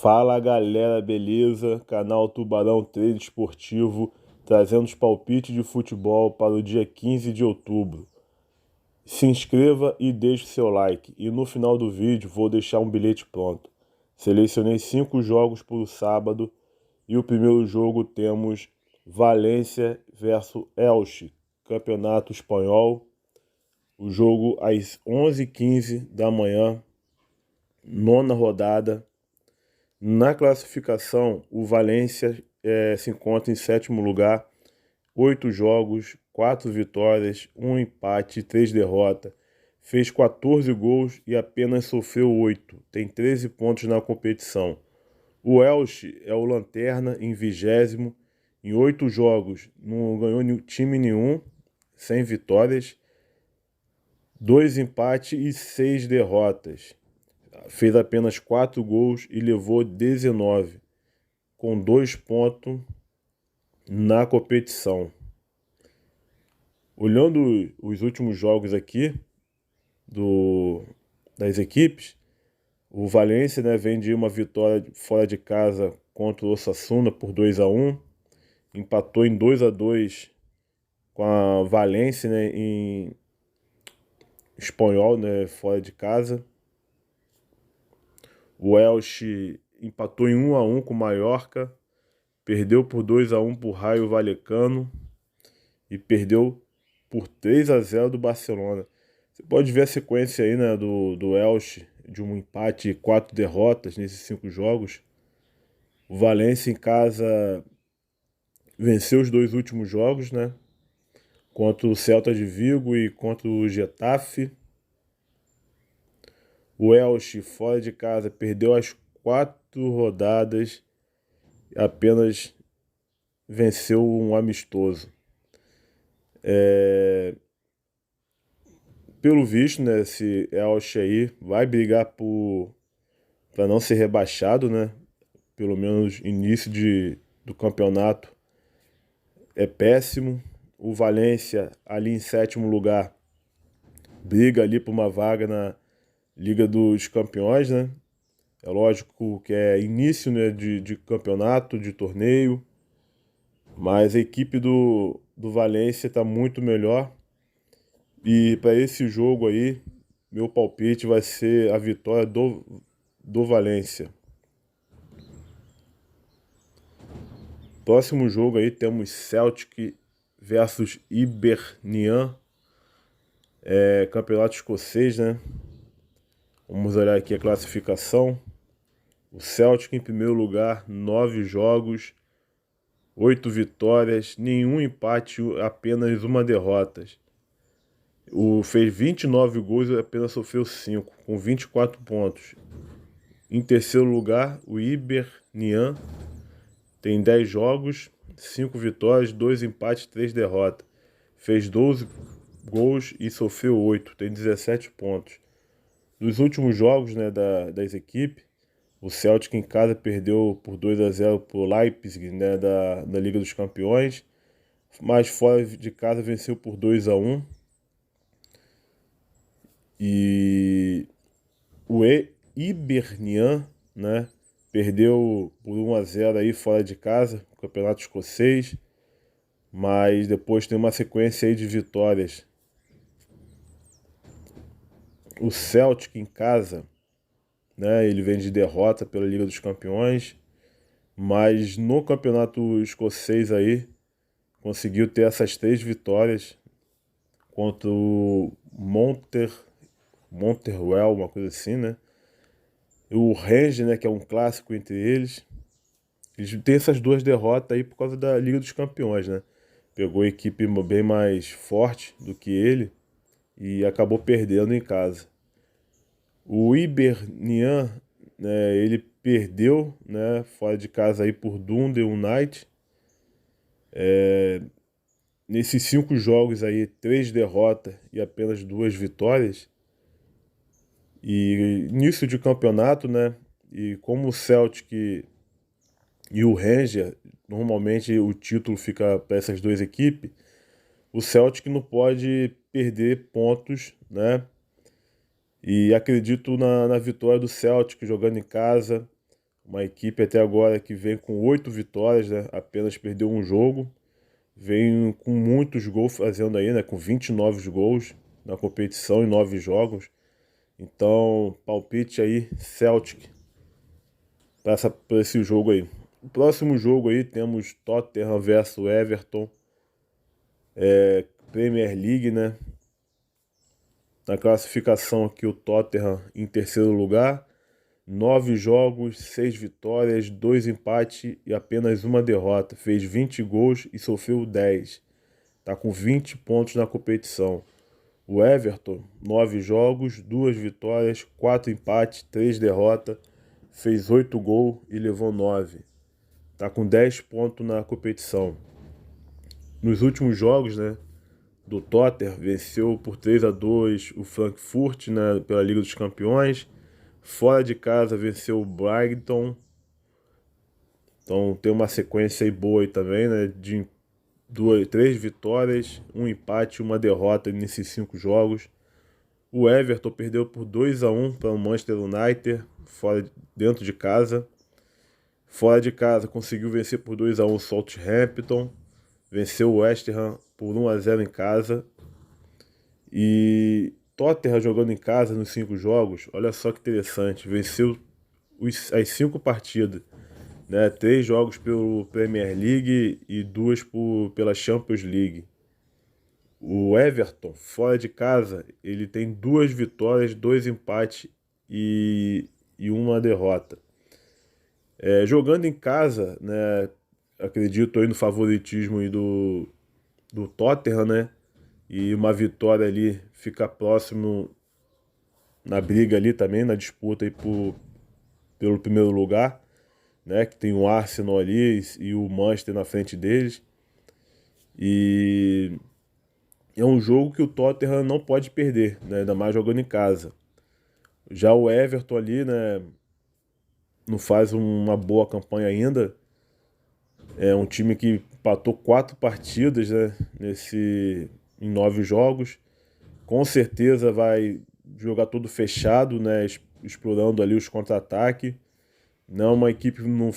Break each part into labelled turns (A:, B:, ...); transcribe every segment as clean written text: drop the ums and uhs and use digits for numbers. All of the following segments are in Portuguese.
A: Fala galera, beleza? Canal Tubarão Treino Esportivo trazendo os palpites de futebol para o dia 15 de outubro. Se inscreva e deixe seu like. E no final do vídeo vou deixar um bilhete pronto. Selecionei 5 jogos para o sábado e o primeiro jogo temos Valência versus Elche, Campeonato Espanhol. O jogo às 11h15 da manhã, nona rodada. Na classificação, o Valência se encontra em sétimo lugar, 8 jogos, 4 vitórias, 1 empate e 3 derrotas. Fez 14 gols e apenas sofreu 8. Tem 13 pontos na competição. O Elche é o lanterna em 20º, em 8 jogos, não ganhou time nenhum, sem vitórias, 2 empates e 6 derrotas. Fez apenas 4 gols e levou 19, com 2 pontos na competição. Olhando os últimos jogos aqui das equipes, o Valência, né, vem de uma vitória fora de casa contra o Osasuna por 2-1, empatou em 2-2 com a Valência, né, em Espanhol, né, fora de casa. O Elche empatou em 1-1 com o Mallorca, perdeu por 2-1 para o Rayo Vallecano e perdeu por 3-0 do Barcelona. Você pode ver a sequência aí, né, do Elche, de um empate e 4 derrotas nesses 5 jogos. O Valência em casa venceu os 2 últimos jogos, né, contra o Celta de Vigo e contra o Getafe. O Elche, fora de casa, perdeu as 4 rodadas e apenas venceu um amistoso. Pelo visto, né, esse Elche aí vai brigar para não ser rebaixado, né? Pelo menos início do campeonato é péssimo. O Valência, ali em sétimo lugar, briga ali por uma vaga na Liga dos Campeões, né? É lógico que é início, né, de campeonato, de torneio, mas a equipe do Valência está muito melhor. E para esse jogo aí, meu palpite vai ser a vitória do Valência. Próximo jogo aí temos Celtic versus Hibernian, campeonato escocês, né? Vamos olhar aqui a classificação. O Celtic em primeiro lugar, 9 jogos, 8 vitórias, nenhum empate, apenas uma derrota. Fez 29 gols e apenas sofreu 5, com 24 pontos. Em terceiro lugar, o Hibernian tem 10 jogos, 5 vitórias, 2 empates, 3 derrotas. Fez 12 gols e sofreu 8, tem 17 pontos. Nos últimos jogos, né, das equipes, o Celtic em casa perdeu por 2-0 para o Leipzig, né, da Liga dos Campeões, mas fora de casa venceu por 2-1. E o Hibernian, né, perdeu por 1-0 aí fora de casa, no campeonato escocês, mas depois tem uma sequência aí de vitórias. O Celtic em casa, né, ele vem de derrota pela Liga dos Campeões, mas no campeonato escocês aí conseguiu ter essas 3 vitórias contra o Motherwell, uma coisa assim, né? O Rangers, né, que é um clássico entre eles. Eles têm essas 2 derrotas aí por causa da Liga dos Campeões, né? Pegou a equipe bem mais forte do que ele e acabou perdendo em casa. O Hibernian, né, ele perdeu, né, fora de casa aí por Dundee United. Nesses 5 jogos aí, 3 derrotas e apenas 2 vitórias. E início de campeonato, né? E como o Celtic e o Rangers, normalmente o título fica para essas 2 equipes, o Celtic não pode perder pontos, né? E acredito na vitória do Celtic jogando em casa. Uma equipe até agora que vem com 8 vitórias, né? Apenas perdeu um jogo. Vem com muitos gols fazendo aí, né? Com 29 gols na competição em 9 jogos. Então, palpite aí, Celtic, para esse jogo aí. O próximo jogo aí temos Tottenham versus Everton, Premier League, né? Na classificação aqui o Tottenham em terceiro lugar. 9 jogos, 6 vitórias, 2 empates e apenas uma derrota. Fez 20 gols e sofreu 10. Está com 20 pontos na competição. O Everton, 9 jogos, 2 vitórias, 4 empates, 3 derrotas. Fez 8 gols e levou 9. Está com 10 pontos na competição. Nos últimos jogos, né, do Tottenham, venceu por 3-2 o Frankfurt, né, pela Liga dos Campeões. Fora de casa venceu o Brighton. Então tem uma sequência aí boa aí também, né? De 3 vitórias, um empate e uma derrota nesses 5 jogos. O Everton perdeu por 2-1 para o Manchester United, dentro de casa. Fora de casa conseguiu vencer por 2-1 o Southampton. Venceu o West Ham por 1-0 em casa. E Tottenham jogando em casa nos 5 jogos, olha só que interessante, venceu as 5 partidas, né? 3 jogos pelo Premier League e 2 pela Champions League. O Everton, fora de casa, ele tem 2 vitórias, 2 empates e uma derrota. Jogando em casa, né? Acredito aí no favoritismo aí do Tottenham, né? E uma vitória ali fica próximo na briga ali também, na disputa aí pelo primeiro lugar, né? Que tem o Arsenal ali e o Manchester na frente deles. E é um jogo que o Tottenham não pode perder, né? Ainda mais jogando em casa. Já o Everton ali, né? Não faz uma boa campanha ainda. É um time que empatou 4 partidas, né? Em 9 jogos. Com certeza vai jogar tudo fechado, né? Explorando ali os contra-ataques. Não é uma equipe que não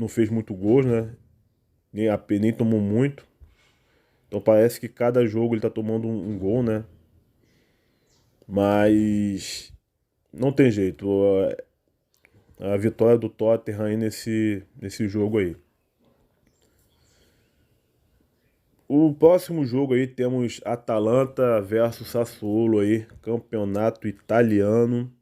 A: fez muito gols, né? Nem tomou muito. Então parece que cada jogo ele tá tomando um gol, né? Mas não tem jeito. A vitória do Tottenham aí nesse jogo aí. O próximo jogo aí temos Atalanta versus Sassuolo aí, campeonato italiano.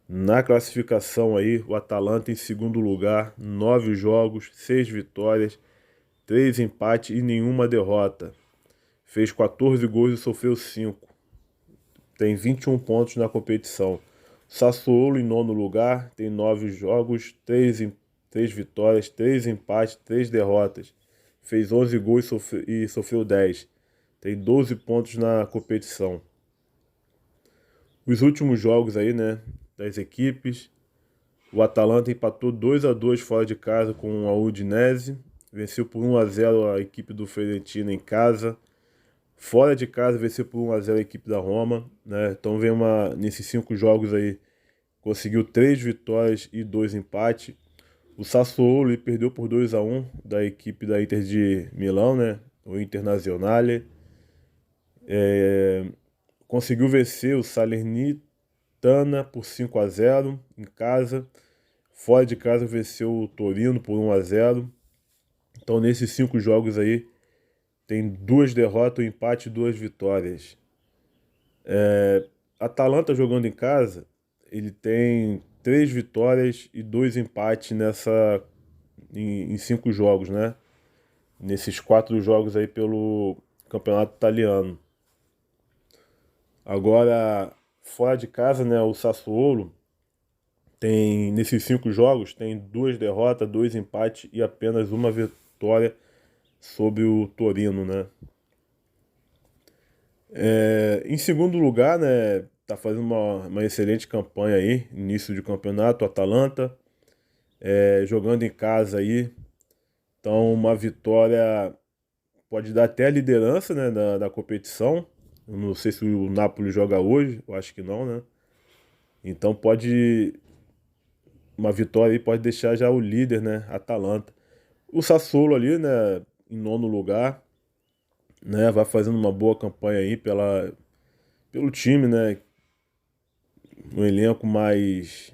A: Na classificação aí, o Atalanta em segundo lugar, 9 jogos, 6 vitórias, 3 empates e nenhuma derrota. Fez 14 gols e sofreu 5. Tem 21 pontos na competição. Sassuolo em nono lugar, tem 9 jogos, 3 vitórias, 3 empates, 3 derrotas. Fez 11 gols e sofreu 10. Tem 12 pontos na competição. Os últimos jogos aí, né, das equipes. O Atalanta empatou 2-2 fora de casa com a Udinese. Venceu por 1-0 a equipe do Fiorentina em casa. Fora de casa venceu por 1-0 a equipe da Roma, né? Então nesses 5 jogos aí, conseguiu 3 vitórias e 2 empates. O Sassuolo ele perdeu por 2-1 da equipe da Inter de Milão, né? O Internazionale. Conseguiu vencer o Salernitana por 5-0 em casa. Fora de casa venceu o Torino por 1-0. Então nesses 5 jogos aí, tem 2 derrotas, um empate e 2 vitórias. Atalanta jogando em casa, ele tem 3 vitórias e 2 empates em 5 jogos, né? Nesses 4 jogos aí pelo campeonato italiano. Agora, fora de casa, né, o Sassuolo nesses 5 jogos, tem 2 derrotas, 2 empates e apenas uma vitória sobre o Torino, né? Em segundo lugar, né, tá fazendo uma excelente campanha aí, início de campeonato, o Atalanta, jogando em casa aí. Então, uma vitória pode dar até a liderança, né, da competição. Eu não sei se o Napoli joga hoje, eu acho que não, né? Então uma vitória aí pode deixar já o líder, né, Atalanta. O Sassuolo ali, né, em nono lugar, né, vai fazendo uma boa campanha aí pelo time, né, um elenco mais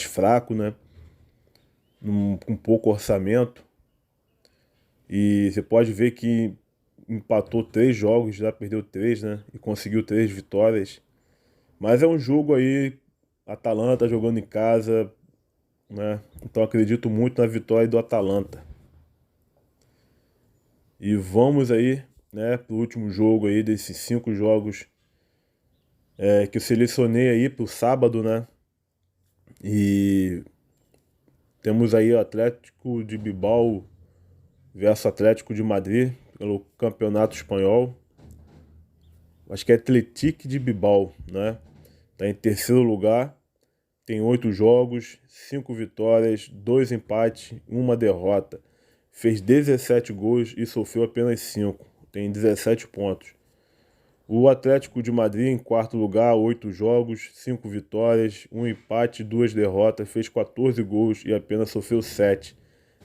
A: fraco, né, com pouco orçamento. E você pode ver que empatou 3 jogos, já perdeu 3, né, e conseguiu 3 vitórias. Mas é um jogo aí, Atalanta jogando em casa, né, então acredito muito na vitória do Atalanta. E vamos aí, né, pro último jogo aí desses 5 jogos que eu selecionei aí pro sábado, né? E temos aí o Atlético de Bilbao versus Atlético de Madrid pelo Campeonato Espanhol. Acho que é Atlético de Bilbao, né? Tá em terceiro lugar, tem 8 jogos, 5 vitórias, 2 empates, uma derrota. Fez 17 gols e sofreu apenas 5. Tem 17 pontos. O Atlético de Madrid em quarto lugar, 8 jogos, 5 vitórias, um empate, 2 derrotas, fez 14 gols e apenas sofreu 7.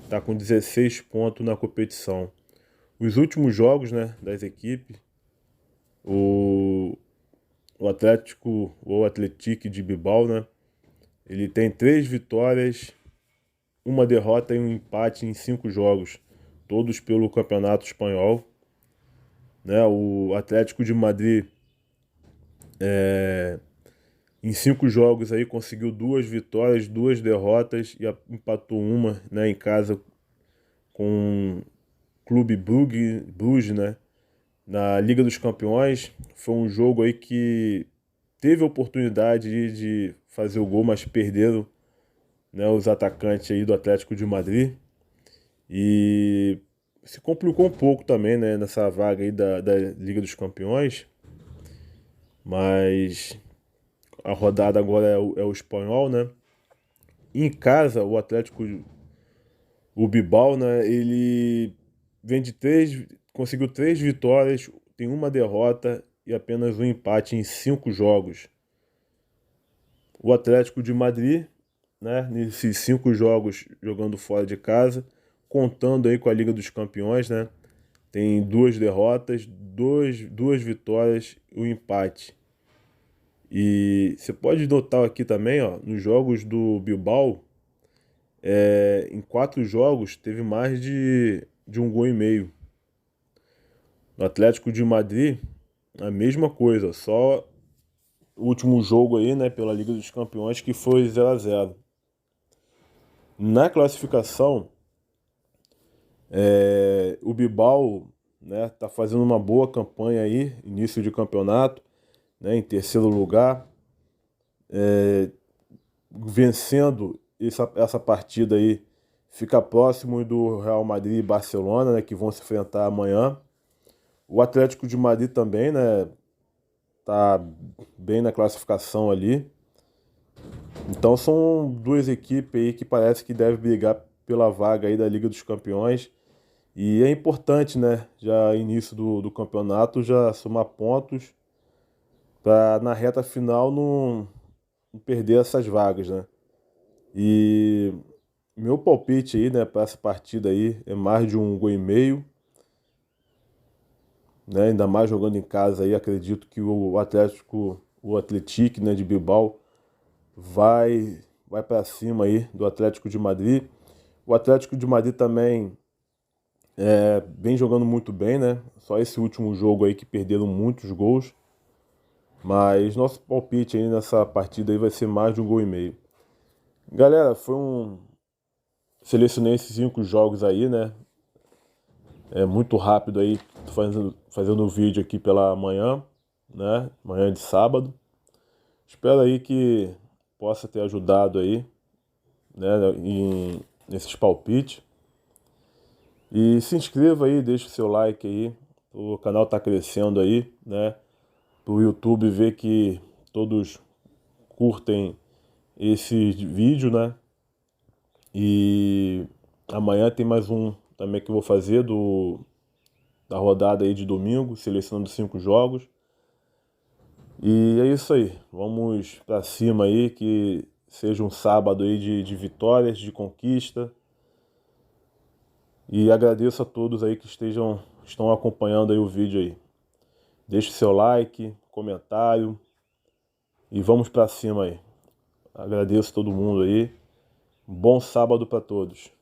A: Está com 16 pontos na competição. Os últimos jogos, né, das equipes, o, o Atlético, ou Atlético de Bilbao, né, ele tem 3 vitórias, uma derrota e um empate em 5 jogos, todos pelo Campeonato Espanhol. Né, o Atlético de Madrid em 5 jogos aí conseguiu 2 vitórias, 2 derrotas e empatou uma, né, em casa com o Clube Brugge, né, na Liga dos Campeões. Foi um jogo aí que teve a oportunidade de fazer o gol, mas perderam, né, os atacantes aí do Atlético de Madrid. E se complicou um pouco também, né, nessa vaga aí da Liga dos Campeões. Mas a rodada agora é o espanhol, né? Em casa, o Atlético, o Bilbao, né? Ele vem de conseguiu 3 vitórias, tem uma derrota e apenas um empate em 5 jogos. O Atlético de Madrid, né? Nesses 5 jogos jogando fora de casa, contando aí com a Liga dos Campeões, né? Tem 2 derrotas, duas vitórias e um empate. E você pode notar aqui também, ó, nos jogos do Bilbao, em 4 jogos teve mais de um gol e meio. No Atlético de Madrid, a mesma coisa, só o último jogo aí, né, pela Liga dos Campeões, que foi 0-0. Na classificação, o Bilbao, né, tá fazendo uma boa campanha aí, início de campeonato, né, em terceiro lugar, vencendo essa partida aí, fica próximo do Real Madrid e Barcelona, né, que vão se enfrentar amanhã. O Atlético de Madrid também, né, tá bem na classificação ali. Então são duas equipes aí que parece que devem brigar pela vaga aí da Liga dos Campeões. E é importante, né, já início do campeonato, já somar pontos para na reta final não perder essas vagas, né? E meu palpite aí, né, para essa partida aí é mais de um gol e meio, né? Ainda mais jogando em casa aí, acredito que o Atlético, né, de Bilbao vai para cima aí do Atlético de Madrid. O Atlético de Madrid também vem jogando muito bem, né? Só esse último jogo aí que perderam muitos gols. Mas nosso palpite aí nessa partida aí vai ser mais de um gol e meio. Galera, selecionei esses 5 jogos aí, né? É muito rápido aí, tô fazendo o vídeo aqui pela manhã, né? Manhã de sábado. Espero aí que possa ter ajudado aí, né? Nesses palpites. E se inscreva aí, deixe o seu like aí. O canal tá crescendo aí, né? Pro YouTube ver que todos curtem esse vídeo, né? E amanhã tem mais um também que eu vou fazer da rodada aí de domingo, selecionando 5 jogos. E é isso aí. Vamos pra cima aí, que seja um sábado aí de vitórias, de conquista. E agradeço a todos aí que estão acompanhando aí o vídeo aí. Deixe seu like, comentário e vamos pra cima aí. Agradeço todo mundo aí. Um bom sábado para todos.